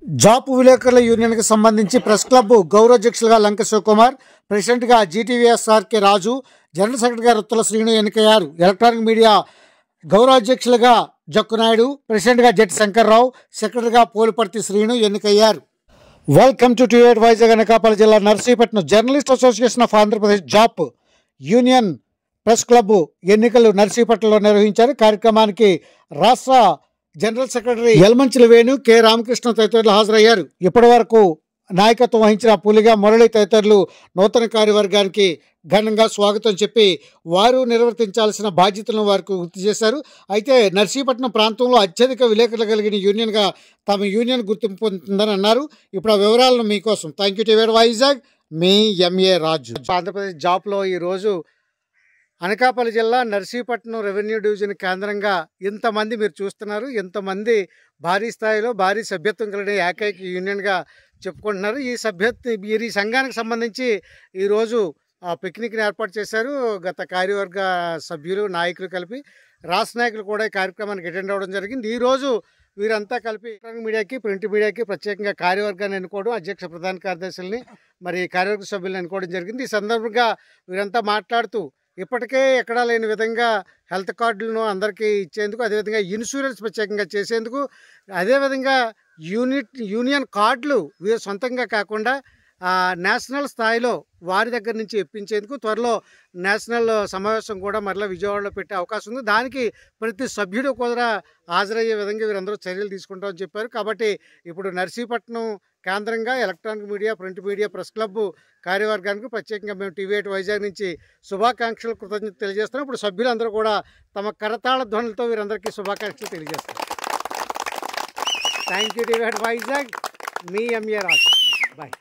Job విలేకరుల యూనియన్కి సంబంధించి press club గౌరవాధ్యక్షులుగా లంక శివకుమార్, ప్రెసిడెంట్గా జీటీవీఎస్ఆర్కే రాజు, జనరల్ సెక్రటరీగా రుత్తల శ్రీను ఎన్నికయ్యారు. ఎలక్ట్రానిక్ మీడియా గౌరవాధ్యక్షులుగా జక్కునాయుడు, ప్రెసిడెంట్గా జట్టి శంకర్రావు, సెక్రటరీగా పోలిపర్తి శ్రీను ఎన్నికయ్యారు. Welcome to TV Vizag. Anakapalli జిల్లా Narsipatnam journalist association of Andhra Pradesh జాప్ యూనియన్ ప్రెస్ క్లబ్ ఎన్నికలు నర్సీపట్నంలో నిర్వహించారు. కార్యక్రమానికి రాష్ట్ర general secretary Yalamanchili Venu, K Ramakrishna తదితరులు హాజరయ్యారు. ఇప్పటి వరకు నాయకత్వం వహించిన పులిగా మురళి తదితరులు నూతన కార్యవర్గానికి ఘనంగా స్వాగతం చెప్పి వారు నిర్వర్తించాల్సిన బాధ్యతలను వారికి గుర్తు చేశారు. అయితే నర్సీపట్నం ప్రాంతంలో అత్యధిక విలేకరులు కలిగిన యూనియన్గా తమ యూనియన్ గుర్తింపు పొందుతుందని అన్నారు. ఇప్పుడు ఆ వివరాలను మీకోసం థ్యాంక్ యూ టీవీ వైజాగ్, మీ ఎంఏ రాజు. ఆంధ్రప్రదేశ్ జాబ్లో ఈరోజు అనకాపల్లి జిల్లా నర్సీపట్నం రెవెన్యూ డివిజన్ కేంద్రంగా ఇంతమంది మీరు చూస్తున్నారు. ఇంతమంది భారీ స్థాయిలో భారీ సభ్యత్వం కలిగిన ఏకైక యూనియన్గా చెప్పుకుంటున్నారు. ఈ సంఘానికి సంబంధించి ఈరోజు పిక్నిక్ని ఏర్పాటు చేశారు. గత కార్యవర్గ సభ్యులు, నాయకులు కలిపి రాష్ట్ర నాయకులు కూడా ఈ కార్యక్రమానికి అటెండ్ అవ్వడం జరిగింది. ఈరోజు వీరంతా కలిపి ఎలక్ట్రానిక్ మీడియాకి, ప్రింట్ మీడియాకి ప్రత్యేకంగా కార్యవర్గాన్ని ఎన్నుకోవడం, అధ్యక్ష ప్రధాన కార్యదర్శుల్ని, మరి కార్యవర్గ సభ్యులను ఎన్నుకోవడం జరిగింది. ఈ సందర్భంగా వీరంతా మాట్లాడుతూ ఇప్పటికే ఎక్కడా లేని విధంగా హెల్త్ కార్డులను అందరికీ ఇచ్చేందుకు, అదేవిధంగా ఇన్సూరెన్స్ ప్రత్యేకంగా చేసేందుకు, అదేవిధంగా యూనియన్ కార్డులు వీరు సొంతంగా కాకుండా నేషనల్ స్థాయిలో వారి దగ్గర నుంచి ఇప్పించేందుకు త్వరలో నేషనల్ సమావేశం కూడా మరలా విజయవాడలో పెట్టే అవకాశం ఉంది. దానికి ప్రతి సభ్యుడు కూడా హాజరయ్యే విధంగా వీరందరూ చర్యలు తీసుకుంటామని చెప్పారు. కాబట్టి ఇప్పుడు నర్సీపట్నం కేంద్రంగా electronic media, print media press club కార్యవర్గానికి ప్రత్యేకంగా మేము టీవీ వైజాగ్ నుంచి శుభాకాంక్షలు, కృతజ్ఞతలు తెలియజేస్తున్నాం. ఇప్పుడు సభ్యులందరూ కూడా తమ కరతాళ ధ్వనులతో వీరందరికీ శుభాకాంక్షలు తెలియజేస్తారు. థ్యాంక్ యూ టీవీ వైజాగ్, మీ ఎంఏ రాజు. బాయ్.